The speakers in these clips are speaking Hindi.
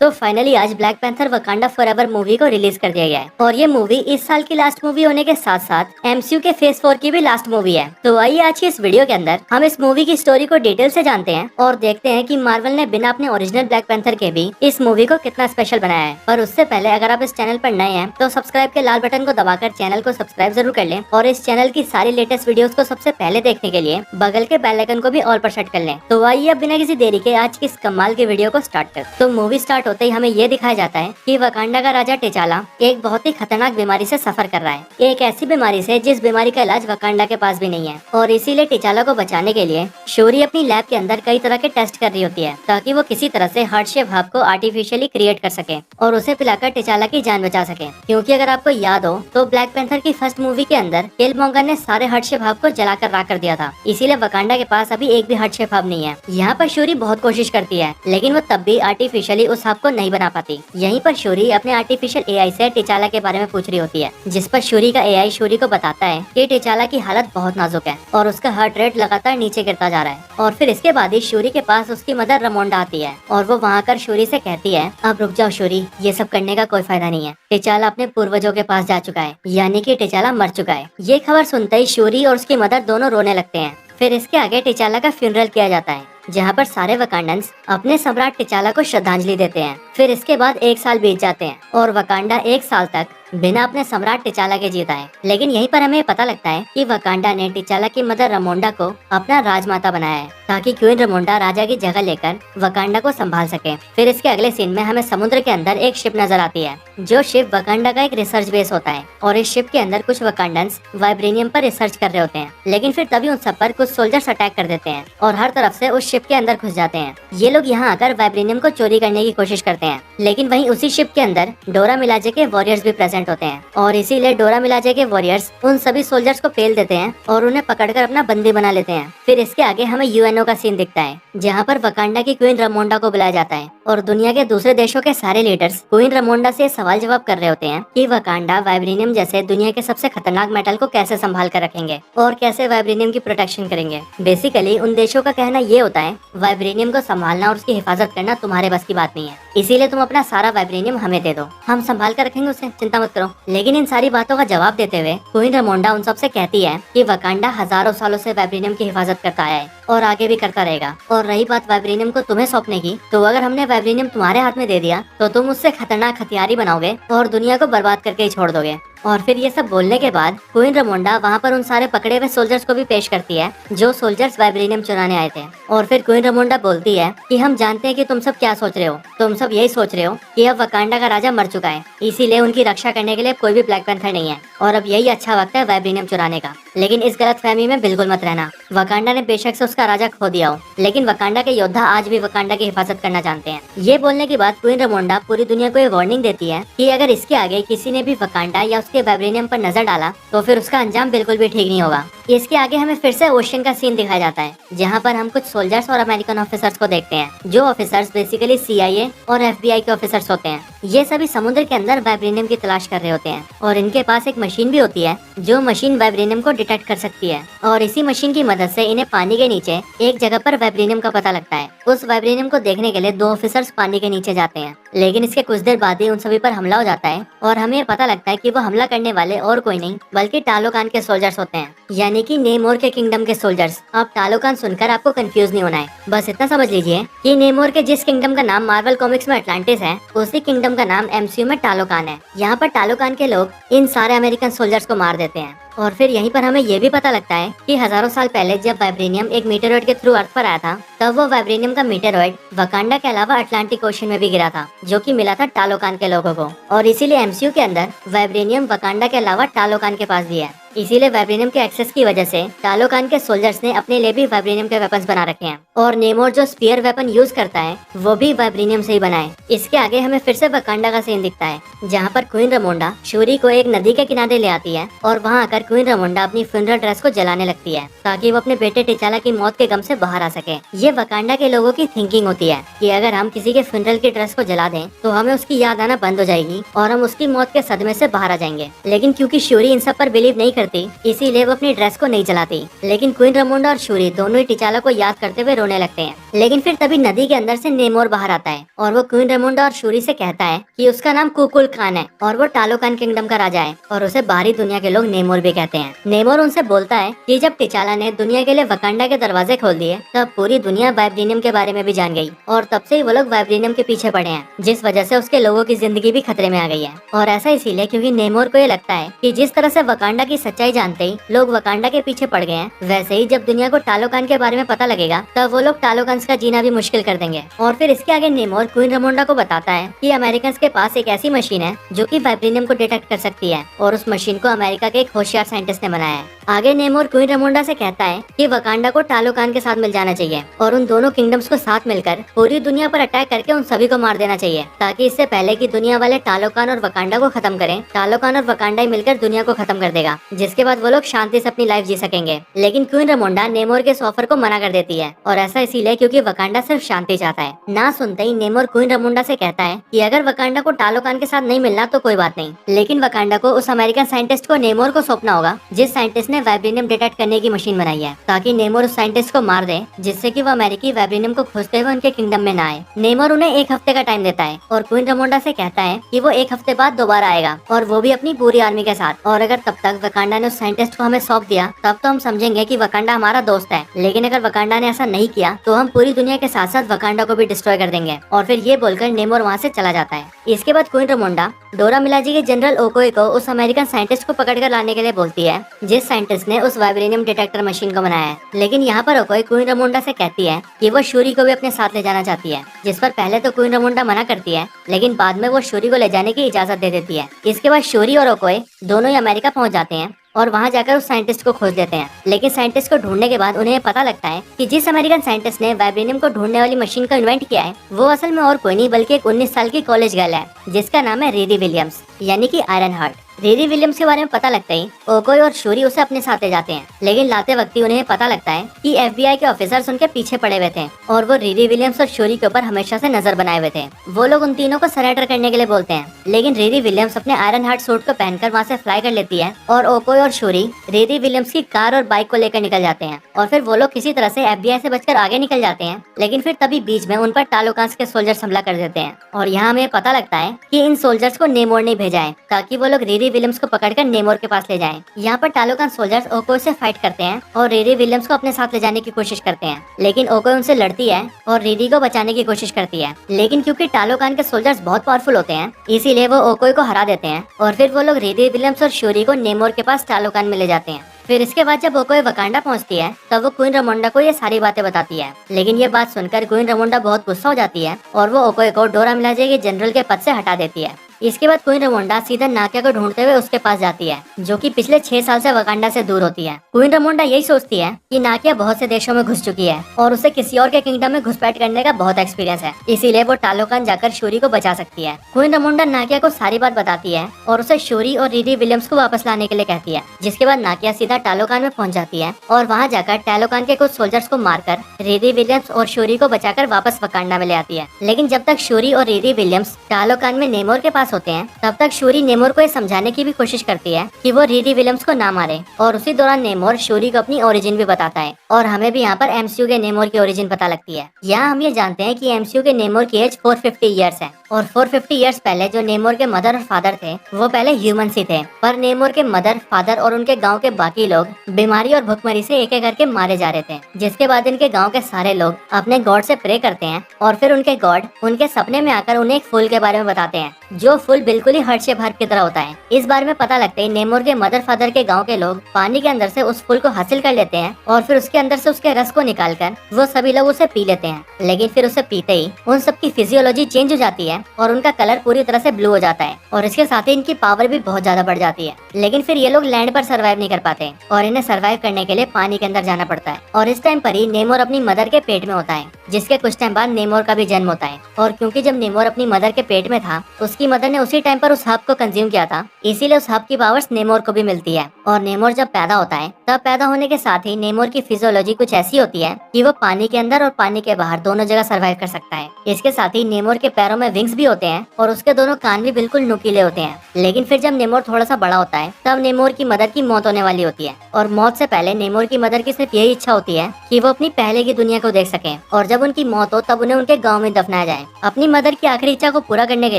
तो फाइनली आज black panther Wakanda forever movie को रिलीज कर दिया गया है और ये मूवी इस साल की लास्ट मूवी होने के साथ साथ एमसीयू के फेज 4 की भी लास्ट मूवी है। तो आइए आज की इस वीडियो के अंदर हम इस मूवी की स्टोरी को डिटेल से जानते हैं और देखते हैं कि मार्वल ने बिना अपने ओरिजिनल ब्लैक पैंथर के भी इस मूवी को कितना स्पेशल बनाया है। पर उससे पहले अगर आप इस चैनल पर नए हैं तो सब्सक्राइब के लाल बटन को दबाकर चैनल को सब्सक्राइब जरूर कर लें और इस चैनल की सारी लेटेस्ट वीडियोस को सबसे पहले देखने के लिए बगल के बेल आइकन को भी ऑल पर सेट कर लें। तो आइए अब बिना किसी देरी के आज की इस कमाल की वीडियो को स्टार्ट कर। तो मूवी स्टार्ट होते ही हमें ये दिखाया जाता है कि वकांडा का राजा टिचाला एक बहुत ही खतरनाक बीमारी से सफर कर रहा है। एक ऐसी बीमारी से जिस बीमारी का इलाज वकांडा के पास भी नहीं है और इसीलिए टिचाला को बचाने के लिए शोरी अपनी लैब के अंदर कई तरह के टेस्ट कर रही होती है ताकि वो किसी तरह से हार्ट शेप हब को आर्टिफिशियली क्रिएट कर सके और उसे पिलाकर टिचाला की जान बचा सके। क्योंकि अगर आपको याद हो तो ब्लैक पैंथर की फर्स्ट मूवी के अंदर किलमॉन्गर ने सारे हार्ट शेप हब को जलाकर राख कर दिया था, इसीलिए वकांडा के पास अभी एक भी हार्ट शेप हब नहीं है। यहाँ पर शोरी बहुत कोशिश करती है लेकिन वो तब भी आर्टिफिशियली उस हब को नहीं बना पाती। यहीं पर शोरी अपने आर्टिफिशियल एआई से टिचाला के बारे में पूछ रही होती है, जिस पर शोरी का एआई शोरी को बताता है कि टिचाला की हालत बहुत नाजुक है और उसका हार्ट रेट लगातार नीचे गिरता जा रहा है। और फिर इसके बाद ही शोरी के पास उसकी मदर रमोंडा आती है और वो वहाँ कर शोरी से कहती है, अब रुक जाओ शोरी, ये सब करने का कोई फायदा नहीं है। टिचाला अपने पूर्वजों के पास जा चुका है, यानी कि टिचाला मर चुका है। ये खबर सुनते ही शोरी और उसकी मदर दोनों रोने लगते हैं। फिर इसके आगे टिचाला का फ्यूनरल किया जाता है जहाँ पर सारे वकांडन्स अपने सम्राट टिचाला को श्रद्धांजलि देते हैं। फिर इसके बाद 1 साल बीत जाते हैं और वकांडा 1 साल तक बिना अपने सम्राट टिचाला के जीता है। लेकिन यहीं पर हमें पता लगता है कि वकांडा ने टिचाला की मदर रमोंडा को अपना राजमाता बनाया है ताकि क्वीन रमोंडा राजा की जगह लेकर वकांडा को संभाल सके। फिर इसके अगले सीन में हमें समुद्र के अंदर एक शिप नजर आती है जो शिप वकांडा का एक रिसर्च बेस होता है और इस शिप के अंदर कुछ वकांडन्स वाइब्रेनियम पर रिसर्च कर रहे होते हैं। लेकिन फिर तभी उन सब पर कुछ सोल्जर्स अटैक कर देते हैं और हर तरफ से उस शिप के अंदर घुस जाते हैं। ये लोग यहाँ आकर वाइब्रेनियम को चोरी करने की कोशिश करते हैं, लेकिन वहीं उसी शिप के अंदर डोरा मिलाजे के वॉरियर्स भी प्रेजेंट होते हैं और इसीलिए डोरा मिलाजे के वॉरियर्स उन सभी सोल्जर्स को पेल देते हैं और उन्हें पकड़कर अपना बंदी बना लेते हैं। फिर इसके आगे हमें यूएनओ का सीन दिखता है जहाँ पर वकांडा की क्वीन रमोंडा को बुलाया जाता है और दुनिया के दूसरे देशों के सारे लीडर्स क्वीन रमोंडा से सवाल जवाब कर रहे होते हैं कि वकांडा वाइब्रेनियम जैसे दुनिया के सबसे खतरनाक मेटल को कैसे संभाल कर रखेंगे और कैसे वाइब्रेनियम की प्रोटेक्शन करेंगे। बेसिकली उन देशों का कहना ये होता है, वाइब्रेनियम को संभालना और उसकी हिफाजत करना तुम्हारे बस की बात नहीं है, इसीलिए तुम अपना सारा वाइब्रेनियम हमें दे दो, हम संभाल कर रखेंगे उसे, चिंता मत करो। लेकिन इन सारी बातों का जवाब देते हुए क्वीन रमोंडा उन सबसे कहती है कि वकांडा हजारों सालों से वाइब्रेनियम की हिफाजत करता आया है और आगे भी करता रहेगा। और रही बात वाइब्रेनियम को तुम्हें सौंपने की, तो अगर हमने वाइब्रेनियम तुम्हारे हाथ में दे दिया तो तुम उससे खतरनाक हथियार ही बनाओगे और दुनिया को बर्बाद करके ही छोड़ दोगे। और फिर ये सब बोलने के बाद क्वीन रमोंडा वहाँ पर उन सारे पकड़े हुए सोल्जर्स को भी पेश करती है जो सोल्जर्स वाइब्रेनियम चुराने आए थे। और फिर क्वीन रमोंडा बोलती है कि हम जानते हैं कि तुम सब क्या सोच रहे हो, तुम सब यही सोच रहे हो कि अब वकांडा का राजा मर चुका है, इसीलिए उनकी रक्षा करने के लिए कोई भी ब्लैक पैंथर नहीं है और अब यही अच्छा वक्त है वाइब्रेनियम चुराने का। लेकिन इस गलतफहमी में बिल्कुल मत रहना, वकांडा ने बेशक से उसका राजा खो दिया हो, लेकिन वकांडा के योद्धा आज भी वकांडा की हिफाजत करना जानते हैं। ये बोलने के बाद क्वीन रमोंडा पूरी दुनिया को ये वार्निंग देती है कि अगर इसके आगे किसी ने भी वकांडा या उसके वाइब्रेनियम पर नजर डाला तो फिर उसका अंजाम बिल्कुल भी ठीक नहीं होगा। इसके आगे हमें फिर से ओशन का सीन दिखाया जाता है जहाँ पर हम कुछ सोल्जर्स और अमेरिकन ऑफिसर्स को देखते हैं जो ऑफिसर्स बेसिकली सीआईए और एफबीआई के ऑफिसर्स होते हैं। ये सभी समुद्र के अंदर वाइब्रेनियम की तलाश कर रहे होते हैं और इनके पास एक मशीन भी होती है जो मशीन वाइब्रेनियम को डिटेक्ट कर सकती है और इसी मशीन की मदद से इन्हें पानी के नीचे एक जगह पर वाइब्रेनियम का पता लगता है। उस वाइब्रेनियम को देखने के लिए 2 ऑफिसर्स पानी के नीचे जाते हैं, लेकिन इसके कुछ देर बाद ही उन सभी पर हमला हो जाता है और हमें पता लगता है कि वो हमला करने वाले और कोई नहीं बल्कि टालोकान के सोल्जर्स होते हैं, यानी कि नेमोर के किंगडम के सोल्जर्स। अब टालोकान सुनकर आपको कंफ्यूज नहीं होना है, बस इतना समझ लीजिए कि नेमोर के जिस किंगडम का नाम मार्वल कॉमिक्स में अटलांटिस है, उसी किंगडम का नाम एमसीयू में टालोकान है। यहाँ पर टालोकान के लोग इन सारे अमेरिकन सोल्जर्स को मार देते हैं। और फिर यहीं पर हमें ये भी पता लगता है कि हजारों साल पहले जब वाइब्रेनियम एक मीटेरॉइड के थ्रू अर्थ पर आया था, तब वो वाइब्रेनियम का मीटेरॉइड वकांडा के अलावा अटलांटिक ओशन में भी गिरा था, जो कि मिला था टालोकान के लोगों को। और इसीलिए एमसीयू के अंदर वाइब्रेनियम वकांडा के अलावा टालोकान के पास भी है। इसीलिए वाइब्रेनियम के एक्सेस की वजह से टालोकान के सोल्जर्स ने अपने लिए भी वाइब्रेनियम के वेपन्स बना रखे हैं और नेमोर जो स्पीयर वेपन यूज करता है वो भी वाइब्रेनियम से ही बना है। इसके आगे हमें फिर से वकांडा का सीन दिखता है जहाँ पर क्वीन रमोंडा शोरी को एक नदी के किनारे ले आती है और वहाँ आकर क्वीन रमोंडा अपनी फ्यूनरल ड्रेस को जलाने लगती है ताकि वो अपने बेटे टिचाला की मौत के गम से बाहर आ सके। ये वकांडा के लोगों की थिंकिंग होती है कि अगर हम किसी के फ्यूनरल की ड्रेस को जला दें तो हमें उसकी याद आना बंद हो जाएगी और हम उसकी मौत के सदमे से बाहर आ जाएंगे। लेकिन क्योंकि शोरी इन सब पर बिलीव नहीं करती, इसीलिए वो अपनी ड्रेस को नहीं जलाती। लेकिन क्वीन रामोंडा और शूरी दोनों ही टिचाला को याद करते हुए रोने लगते हैं। लेकिन फिर तभी नदी के अंदर से नेमोर बाहर आता है और वो क्वीन रामोंडा और शूरी से कहता है कि उसका नाम कुकुल खान है और वो टालोकान किंगडम का राजा है और उसे बाहरी दुनिया के लोग नेमोर भी कहते हैं। नेमोर उनसे बोलता है कि जब टिचाला ने दुनिया के लिए वकांडा के दरवाजे खोल दिए तब पूरी दुनिया वाइब्रेनियम के बारे में भी जान गई और तब से ही वो लोग वाइब्रेनियम के पीछे पड़े हैं, जिस वजह से उसके लोगों की जिंदगी भी खतरे में आ गई है। और ऐसा इसीलिए क्योंकि नेमोर को ये लगता है कि जिस तरह से वकांडा की सच्चाई जानते ही लोग वकांडा के पीछे पड़ गए हैं, वैसे ही जब दुनिया को टालोकान के बारे में पता लगेगा तब वो लोग टालोकान का जीना भी मुश्किल कर देंगे। और फिर इसके आगे नेमोर क्वीन रामोंडा को बताता है कि अमेरिकन के पास एक ऐसी मशीन है जो कि वाइब्रेनियम को डिटेक्ट कर सकती है और उस मशीन को अमेरिका के एक होशियार साइंटिस्ट ने बनाया है। आगे नेमोर क्वीन रामोंडा से कहता है कि वकांडा को टालोकान के साथ मिल जाना चाहिए और उन दोनों किंगडम्स को साथ मिलकर पूरी दुनिया पर अटैक करके उन सभी को मार देना चाहिए, ताकि इससे पहले कि दुनिया वाले टालोकान और वकांडा को खत्म करें, टालोकान और वकांडा ही मिलकर दुनिया को खत्म कर देगा, जिसके बाद वो लोग शांति से अपनी लाइफ जी सकेंगे। लेकिन क्वीन रामोंडा नेमोर के इस ऑफर को मना कर देती है और ऐसा इसीलिए क्योंकि वकांडा सिर्फ शांति चाहता है। ना सुनते ही नेमोर क्वीन रामोंडा से कहता है कि अगर वकांडा को टालोकान के साथ नहीं मिलना तो कोई बात नहीं, लेकिन वकांडा को उस अमेरिकन साइंटिस्ट को नेमोर को सौंपना होगा जिस साइंटिस्ट ने वाइब्रेनियम डिटेक्ट करने की मशीन बनाई है, ताकि नेमोर उस साइंटिस्ट को मार दे जिससे कि वो अमेरिकी वाइब्रेनियम को खोजते हुए उनके किंगडम में ना आए। नेमोर उन्हें 1 हफ्ते का टाइम देता है और क्वीन रामोंडा से कहता है कि वो 1 हफ्ते बाद दोबारा आएगा और वो भी अपनी पूरी आर्मी के साथ। और अगर तब तक वकांडा ने उस साइंटिस्ट को हमें सौंप दिया तब तो हम समझेंगे कि वकांडा हमारा दोस्त है, लेकिन अगर वकांडा ने ऐसा नहीं किया तो हम पूरी दुनिया के साथ साथ वकांडा को भी डिस्ट्रॉय कर देंगे। और फिर ये बोलकर नेमोर वहाँ से चला जाता है। इसके बाद क्वीन रामोंडा डोरा मिलाजी के जनरल ओकोई को उस अमेरिकन साइंटिस्ट को पकड़ कर लाने के लिए बोलती है जिस साइंटिस्ट ने उस वाइब्रेनियम डिटेक्टर मशीन को बनाया है। लेकिन यहाँ पर ओकोई क्वीन रामोंडा से कहती है कि वो शूरी को भी अपने साथ ले जाना चाहती है, जिस पर पहले तो क्वीन रामोंडा मना करती है, लेकिन बाद में वो शूरी को ले जाने की इजाजत दे देती है। इसके बाद शूरी और ओकोई दोनों ही अमेरिका पहुँच जाते हैं और वहां जाकर उस साइंटिस्ट को खोज लेते हैं। लेकिन साइंटिस्ट को ढूंढने के बाद उन्हें पता लगता है कि जिस अमेरिकन साइंटिस्ट ने वाइब्रेनियम को ढूंढने वाली मशीन को इन्वेंट किया है वो असल में और कोई नहीं बल्कि एक 19 साल की कॉलेज गर्ल है जिसका नाम है रिरी विलियम्स, यानी कि आयरन हार्ट। रिरी विलियम्स के बारे में पता लगता ही ओकोई और शूरी उसे अपने साथ ले जाते हैं, लेकिन लाते वक्त ही उन्हें पता लगता है कि FBI के ऑफिसर्स उनके पीछे पड़े हुए थे और वो रिरी विलियम्स और शूरी के ऊपर हमेशा से नजर बनाए हुए थे। वो लोग उन तीनों को सरेंडर करने के लिए बोलते हैं, लेकिन रिरी विलियम्स अपने आयरन हार्ट सूट को पहनकर वहाँ से फ्लाई कर लेती है और ओकोई और शूरी रिरी विलियम्स की कार और बाइक को लेकर निकल जाते हैं। और फिर वो लोग किसी तरह से FBI से बचकर आगे निकल जाते हैं, लेकिन फिर तभी बीच में उन पर टालोकांस के सोल्जर्स हमला कर देते हैं और यहाँ हमें पता लगता है कि इन सोल्जर्स को नेमोर ने भेजा है ताकि वो लोग रिरी विलियम्स को पकड़कर नेमोर के पास ले जाएं। यहाँ पर टालोकान सोल्जर्स ओकोई से फाइट करते हैं और रिरी विलियम्स को अपने साथ ले जाने की कोशिश करते हैं, लेकिन ओकोई उनसे लड़ती है और रिरी को बचाने की कोशिश करती है। लेकिन क्योंकि टालोकान के सोल्जर्स बहुत पावरफुल होते हैं इसीलिए वो ओकोई को हरा देते हैं और फिर वो लोग रिरी विलियम्स और शूरी को नेमोर के पास टालोकान में ले जाते हैं। फिर इसके बाद जब ओकोई वकांडा पहुंचती है तब वो क्वीन रामोंडा को ये सारी बातें बताती है, लेकिन ये बात सुनकर क्वीन रामोंडा बहुत गुस्सा हो जाती है और वो ओकोई को डोरा मिलाजे के जनरल के पद से हटा देती है। इसके बाद क्वीन रामोंडा सीधा नाकिया को ढूंढते हुए उसके पास जाती है जो कि पिछले 6 साल से वकांडा से दूर होती है। क्वीन रामोंडा यही सोचती है कि नाकिया बहुत से देशों में घुस चुकी है और उसे किसी और के किंगडम में घुसपैठ करने का बहुत एक्सपीरियंस है, इसीलिए वो टालोकान जाकर शूरी को बचा सकती है। क्वीन रामोंडा नाकिया को सारी बात बताती है और उसे शूरी और रिरी विलियम्स को वापस लाने के लिए कहती है, जिसके बाद नाकिया सीधा टालोकान में पहुंच जाती है और वहां जाकर टालोकान के कुछ सोल्जर्स को मारकर रिरी विलियम्स और शूरी को बचाकर वापस वकांडा में ले आती है। लेकिन जब तक शूरी और रिरी विलियम्स टालोकान में नेमोर के पास होते हैं तब तक शूरी नेमोर को ये समझाने की भी कोशिश करती है कि वो रिरी विलियम्स को ना मारे और उसी दौरान नेमोर शूरी को अपनी ओरिजिन भी बताता है और हमें भी यहाँ पर MCU के नेमोर की ओरिजिन पता लगती है। यहाँ हम ये जानते हैं कि MCU के नेमोर की एज 450 ईयर्स है और 450 ईयर्स पहले जो नेमोर के मदर और फादर थे वो पहले ह्यूमंस ही थे, पर नेमोर के मदर फादर और उनके गाँव के बाकी लोग बीमारी और भुखमरी से एक एक करके मारे जा रहे थे, जिसके बाद इनके गाँव के सारे लोग अपने गॉड से प्रे करते हैं और फिर उनके गॉड उनके सपने में आकर उन्हें एक फूल के बारे में बताते हैं जो फूल बिल्कुल ही हार्ट शेप हर्ब की तरह होता है। इस बारे में पता लगते ही नेमोर के मदर फादर के गांव के लोग पानी के अंदर से उस फूल को हासिल कर लेते हैं और फिर उसके अंदर से उसके रस को निकालकर वो सभी लोग उसे पी लेते हैं, लेकिन फिर उसे पीते ही उन सबकी फिजियोलॉजी चेंज हो जाती है और उनका कलर पूरी तरह से ब्लू हो जाता है और इसके साथ ही इनकी पावर भी बहुत ज्यादा बढ़ जाती है। लेकिन फिर ये लोग लैंड पर सर्वाइव नहीं कर पाते और इन्हें सर्वाइव करने के लिए पानी के अंदर जाना पड़ता है और इस टाइम पर ही नेमोर अपनी मदर के पेट में होता है, जिसके कुछ टाइम बाद नेमोर का भी जन्म होता है। और क्योंकि जब नेमोर अपनी मदर के पेट में था उसकी मदर ने उसी टाइम पर उस हब को कंज्यूम किया था, इसीलिए उस हब की पावर्स नेमोर को भी मिलती है। और नेमोर जब पैदा होता है तब पैदा होने के साथ ही नेमोर की फिजियोलॉजी कुछ ऐसी होती है कि वो पानी के अंदर और पानी के बाहर दोनों जगह सर्वाइव कर सकता है। इसके साथ ही नेमोर के पैरों में विंग्स विंग्स भी होते हैं और उसके दोनों कान भी बिल्कुल नुकीले होते हैं। लेकिन फिर जब नेमोर थोड़ा सा बड़ा होता है तब नेमोर की मदर की मौत होने वाली होती है और मौत से पहले नेमोर की मदर की सिर्फ यही इच्छा होती है कि वो अपनी पहले की दुनिया को देख सके और जब उनकी मौत हो तब उन्हें उनके गाँव में दफनाया जाए। अपनी मदर की आखिरी इच्छा को पूरा करने के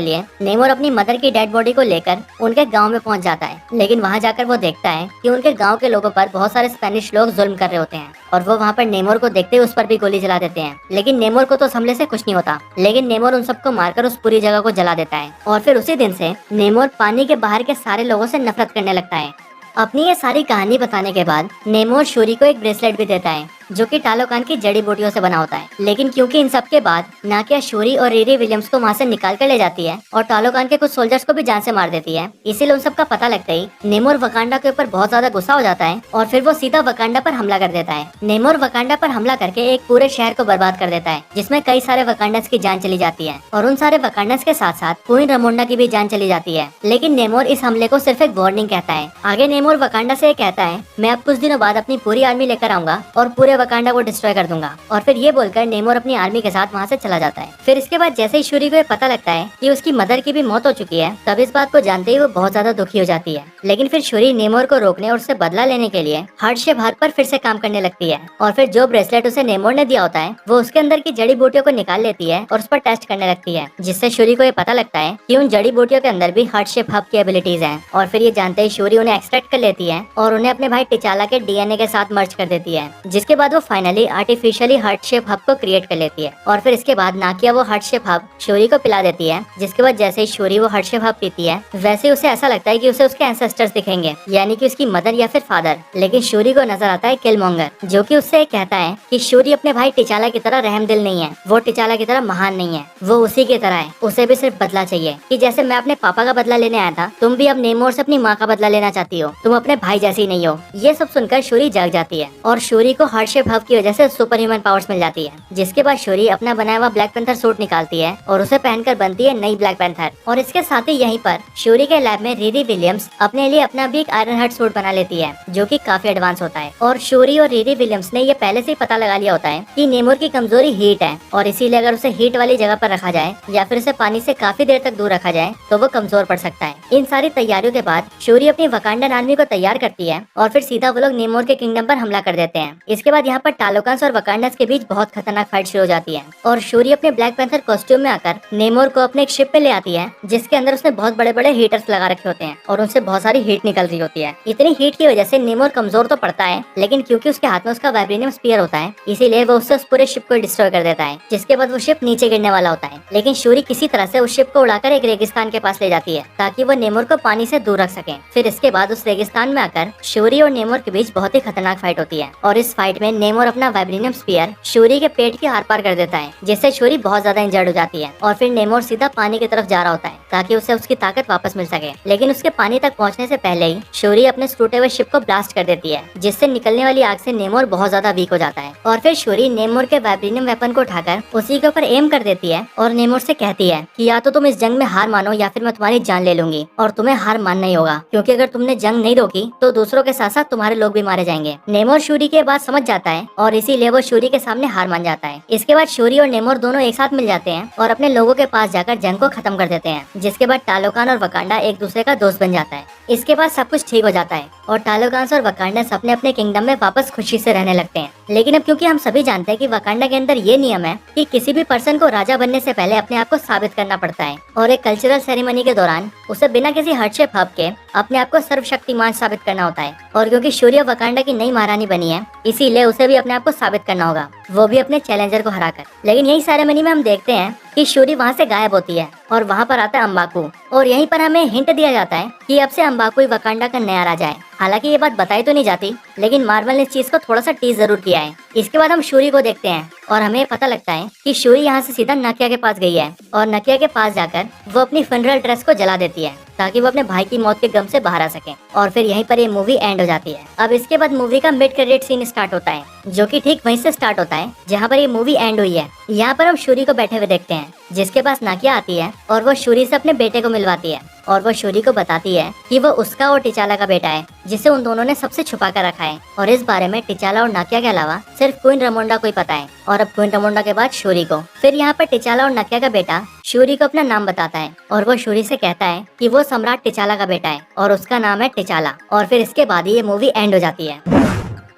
लिए नेमोर अपनी मदर की डेड बॉडी को लेकर उनके गाँव में पहुँच जाता है। लेकिन वहाँ जाकर वो देखता है कि उनके गाँव के लोगों पर बहुत सारे स्पेनिश लोग जुल्म कर रहे होते हैं और वो वहाँ पर नेमोर को देखते ही उस पर भी गोली चला देते हैं। लेकिन नेमोर को तो इस हमले से कुछ नहीं होता, लेकिन नेमोर उन सबको मारकर उस पूरी जगह को जला देता है और फिर उसी दिन से नेमोर पानी के बाहर के सारे लोगों से नफरत करने लगता है। अपनी ये सारी कहानी बताने के बाद नेमोर शूरी को एक ब्रेसलेट भी देता है जो कि टालोकान की जड़ी बूटियों से बना होता है। लेकिन क्योंकि इन सब के बाद नाकिया शूरी और रीरी विलियम्स को वहाँ से निकाल कर ले जाती है और टालोकान के कुछ सोल्जर्स को भी जान से मार देती है, इसीलिए उन सब का पता लगता ही नेमोर वकांडा के ऊपर बहुत ज्यादा गुस्सा हो जाता है और फिर वो सीधा वकांडा पर हमला कर देता है। नेमोर वकांडा पर हमला करके एक पूरे शहर को बर्बाद कर देता है जिसमें कई सारे वकांडस की जान चली जाती है और उन सारे वकांडस के साथ साथ क्वीन रमोंडा की भी जान चली जाती है। लेकिन नेमोर इस हमले को सिर्फ एक वार्निंग कहता है। आगे नेमोर वकांडा से कहता है, मैं अब कुछ दिनों बाद अपनी पूरी आर्मी लेकर आऊंगा और पूरे वकांडा को डिस्ट्रॉय कर दूंगा। और फिर ये बोलकर नेमोर अपनी आर्मी के साथ वहाँ से चला जाता है। फिर इसके बाद जैसे ही शूरी को ये पता लगता है कि उसकी मदर की भी मौत हो चुकी है तब इस बात को जानते ही वो बहुत ज्यादा दुखी हो जाती है। लेकिन फिर शूरी नेमोर को रोकने और उससे बदला लेने के लिए हार्ट शेप हार्ट पर फिर से काम करने लगती है और फिर जो ब्रेसलेट उसे नेमोर ने दिया होता है वो उसके अंदर की जड़ी बूटियों को निकाल लेती है और उस पर टेस्ट करने लगती है, जिससे शूरी को ये पता लगता है कि उन जड़ी बूटियों के अंदर भी हार्ट शेप हब की एबिलिटीज हैं। और फिर ये जानते ही शूरी उन्हें एक्सट्रैक्ट कर लेती है और उन्हें अपने भाई टिचाला के डीएनए के साथ मर्ज कर देती है, जिसके बाद वो finally artificially heart shape hub को क्रिएट कर लेती है। और फिर इसके बाद नाकिया वो हार्ट शेप हब शूरी को पिला देती है, जिसके बाद जैसे ही शूरी वो हार्ट शेप हब पीती है वैसे उसे ऐसा लगता है कि उसे उसके एंसेस्टर्स दिखेंगे, यानी कि उसकी मदर या फिर फादर। लेकिन शूरी को नजर आता है किलमोंगर, जो कि उससे कहता है कि शूरी अपने भाई टिचाला की तरह रहमदिल नहीं है, वो टिचाला की तरह महान नहीं है, वो उसी की तरह है, उसे भी सिर्फ बदला चाहिए कि जैसे मैं अपने पापा का बदला लेने आया था तुम भी अब नेमोर से अपनी माँ का बदला लेना चाहती हो, तुम अपने भाई जैसी नहीं हो। ये सब सुनकर शूरी जाग जाती है और शूरी को हार्ट शेप हब की वजह से सुपर ह्यूमन पावर्स मिल जाती है, जिसके बाद शूरी अपना बनाया हुआ ब्लैक पैंथर सूट निकालती है और उसे पहनकर बनती है नई ब्लैक पैंथर। और इसके साथ ही यहीं पर शूरी के लैब में रीरी विलियम्स अपने लिए अपना भी एक आयरन हार्ट सूट बना लेती है जो कि काफी एडवांस होता है। और शूरी और रीरी विलियम्स ने ये पहले से ही पता लगा लिया होता है कि नेमोर की कमजोरी हीट है और इसीलिए अगर उसे हीट वाली जगह पर रखा जाए या फिर उसे पानी से काफी देर तक दूर रखा जाए तो वो कमजोर पड़ सकता है। इन सारी तैयारियों के बाद शूरी अपनी वकांडन आर्मी को तैयार करती है और फिर सीधा वो लोग नेमोर के किंगडम पर हमला कर देते हैं। इसके बाद यहाँ पर टालोकांस और वकांडस के बीच बहुत खतरनाक फाइट शुरू हो जाती है और शूरी अपने ब्लैक पैंथर कॉस्ट्यूम में आकर नेमोर को अपने एक शिप पे ले आती है जिसके अंदर उसने बहुत बड़े बड़े हीटर्स लगा रखे होते हैं और उनसे बहुत सारी हीट निकल रही होती है। इतनी हीट की वजह से नेमोर कमजोर तो पड़ता है, लेकिन क्योंकि उसके हाथ में उसका वाइब्रेनियम स्पीयर होता है इसीलिए वो उससे उस पूरे शिप को डिस्ट्रॉय कर देता है, जिसके बाद वो शिप नीचे गिरने वाला होता है। लेकिन शूरी किसी तरह से उस शिप को उड़ाकर एक रेगिस्तान के पास ले जाती है ताकि वो नेमोर को पानी से दूर रख सके। फिर इसके बाद उस रेगिस्तान में आकर शूरी और नेमोर के बीच बहुत ही खतरनाक फाइट होती है और इस फाइट में नेमोर अपना वाइब्रेनियम स्पीयर शूरी के पेट के आर पार कर देता है, जिससे शूरी बहुत ज्यादा इंजर्ड हो जाती है और फिर नेमोर सीधा पानी की तरफ जा रहा होता है ताकि उसे उसकी ताकत वापस मिल सके। लेकिन उसके पानी तक पहुंचने से पहले ही शूरी अपने टूटे हुए शिप को ब्लास्ट कर देती है, जिससे निकलने वाली आग से नेमोर बहुत ज्यादा वीक हो जाता है। और फिर शूरी नेमोर के वाइब्रेनियम वेपन को उठाकर उसी के ऊपर एम कर देती है और नेमोर से कहती है कि या तो तुम इस जंग में हार मानो या फिर मैं तुम्हारी जान ले लूंगी, और तुम्हें हार मानना ही होगा क्योंकि अगर तुमने जंग नहीं रोकी तो दूसरों के साथ साथ तुम्हारे लोग भी मारे जाएंगे। नेमोर शूरी की बात समझ जाता है और इसीलिए वो शूरी के सामने हार मान जाता है। इसके बाद शूरी और नेमोर दोनों एक साथ मिल जाते हैं और अपने लोगों के पास जाकर जंग को खत्म कर देते हैं, जिसके बाद टालोकान और वकांडा एक दूसरे का दोस्त बन जाता है। इसके बाद सब कुछ ठीक हो जाता है और टालोकांस और वकांडस अपने अपने किंगडम में वापस खुशी से रहने लगते हैं। लेकिन अब क्योंकि हम सभी जानते हैं कि वकांडा के अंदर ये नियम है कि किसी भी पर्सन को राजा बनने से पहले अपने आप को साबित करना पड़ता है और एक कल्चरल सेरेमनी के दौरान उसे बिना किसी हार्ट शेप हब के अपने आप को सर्वशक्तिमान साबित करना होता है। और क्योंकि शूरी वकांडा की नई महारानी बनी है इसीलिए उसे भी अपने आप को साबित करना होगा, वो भी अपने चैलेंजर को हराकर। लेकिन यही सेरेमनी में हम देखते हैं कि शूरी वहाँ से गायब होती है और वहाँ पर आता है अम्बाकू और यहीं पर हमें हिंट दिया जाता है कि अब से अम्बाकू ही वकांडा का नया राजा है। हालांकि ये बात बताई तो नहीं जाती, लेकिन मार्वल ने इस चीज को थोड़ा सा टीज जरूर किया है। इसके बाद हम शूरी को देखते हैं और हमें पता लगता है कि शूरी यहाँ से सीधा नकिया के पास गई है और नकिया के पास जाकर वो अपनी फनरल ड्रेस को जला देती है ताकि वो अपने भाई की मौत के गम से बाहर आ सके। और फिर यहीं पर ये मूवी एंड हो जाती है। अब इसके बाद मूवी का मिड क्रेडिट सीन स्टार्ट होता है, जो कि ठीक वहीं से स्टार्ट होता है जहाँ पर ये मूवी एंड हुई है। यहाँ पर हम शूरी को बैठे हुए देखते हैं जिसके पास नाकिया आती है और वो शूरी से अपने बेटे को मिलवाती है। और वो शूरी को बताती है कि वो उसका और टिचाला का बेटा है जिसे उन दोनों ने सबसे छुपा कर रखा है, और इस बारे में टिचाला और नाकिया के अलावा सिर्फ क्वीन रमोंडा को ही पता है, और अब क्वीन रमोंडा के बाद शूरी को। फिर यहाँ पर टिचाला और नाकिया का बेटा शूरी को अपना नाम बताता है और वो शूरी से कहता है कि वो सम्राट टिचाला का बेटा है और उसका नाम है टिचाला, और फिर इसके बाद ही ये मूवी एंड हो जाती है।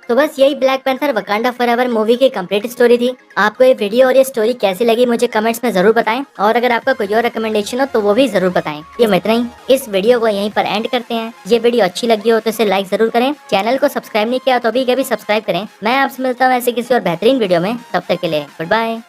तो बस यही black panther Wakanda forever movie की कंप्लीट स्टोरी थी। आपको ये वीडियो और ये स्टोरी कैसी लगी मुझे कमेंट्स में जरूर बताएं, और अगर आपका कोई और रिकमेंडेशन हो तो वो भी जरूर बताएं। ये मैं इतना ही इस वीडियो को यहीं पर एंड करते हैं। ये वीडियो अच्छी लगी हो तो इसे लाइक जरूर करें, चैनल को सब्सक्राइब नहीं किया तो अभी कभी सब्सक्राइब करें। मैं आपसे मिलता हूँ ऐसे किसी और बेहतरीन वीडियो में, तब तक के लिए गुड बाय।